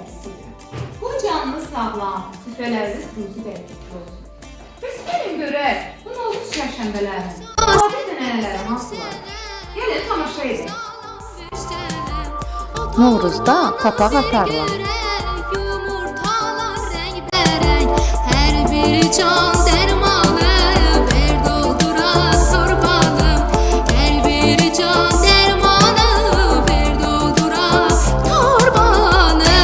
təklif bu canlı sağlam, süfrələriniz ruzi bərəkətli olsun. Bəs gəlin görək, bu Novruz çərşənbələrinin adət-ənənələri hansılar? Gəlin tamaşa edin. Novruzda papaq atarlar. Hər bir can dərmanı ver doldurar torbanı. Hər bir can dərmanı ver doldurar torbanı.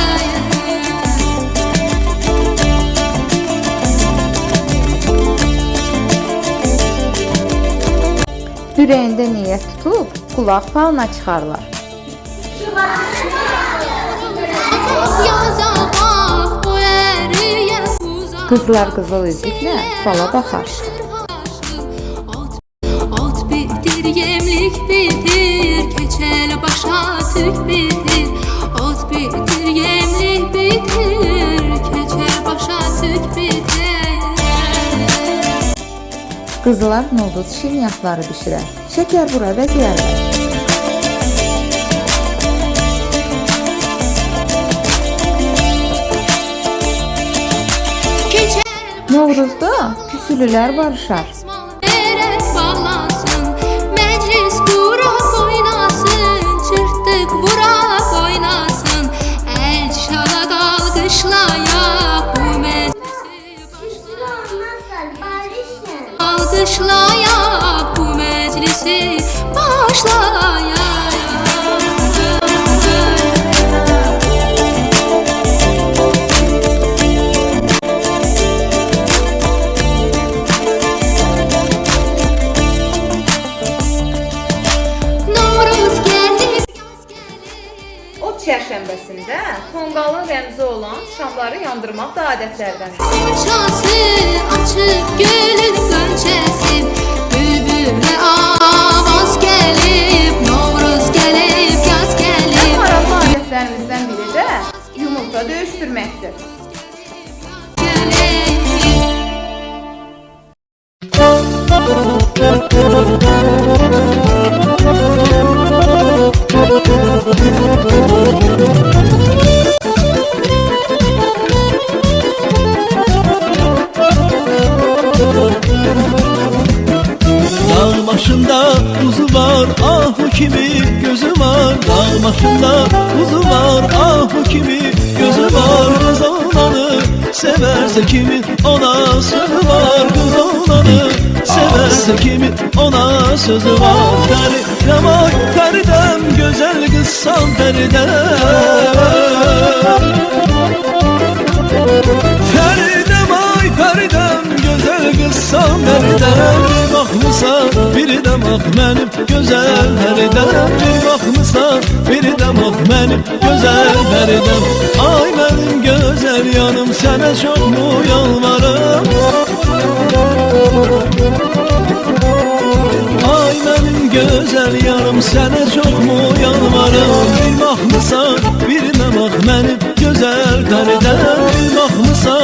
Ürəyində niyyət tutub qulaq falına çıxarlar. Yaza bax bu əriyə uzaq. Qızlar qızıl üzüklə fala baxar. Ot bitir, yemlik bitir, keçəl başa tük bitir. Ot bitir, yemlik bitir, keçəl başa tük bitir. Qızlar novruz şirniyyatları bişirər. Şəkər bura və ziyarət. Novruzda püsülülər barışar. Verək bağlansın, məclis quraq oynasın, çırtdıq vuraq oynasın. Əl şala qalqışlayaq bu məclisi alqışlayaq bu məclisi başlayaq. Novruz gəldi, Ot çərşənbəsində tonqalın rəmzi olan şamları yandırmaq da adətlərdəndir. Qönçəsi açıq gülün qönçəsi, bülbülə avaz gəlib, Novruz gəlib, yaz gəlib. Maraqlı adətlərimizdən biri də yumurta döyüşdürməkdir. Dağ başında kuzu var, ahu kimi gözü var. Dağ başında kuzu var, ahu kimi gözü var. Kız olanı severse kimi ona sözü var. Kız olanı severse kimi ona sözü var. Feridem ay Feridem, güzel kızsan Feridem. Feridem ay Feridem, güzel kızsan Feridem. Bir bakmısa biri de bak benim güzel Feridem. Bir bakmısa biri de bak benim güzel Feridem. Ay benim güzel yanım, sana çok mu yalvarım? Ay benim güzel yanım, sana çok mu yalvarım? Bir bakmısa birine bak benim güzel Feridem. Bir bakmısa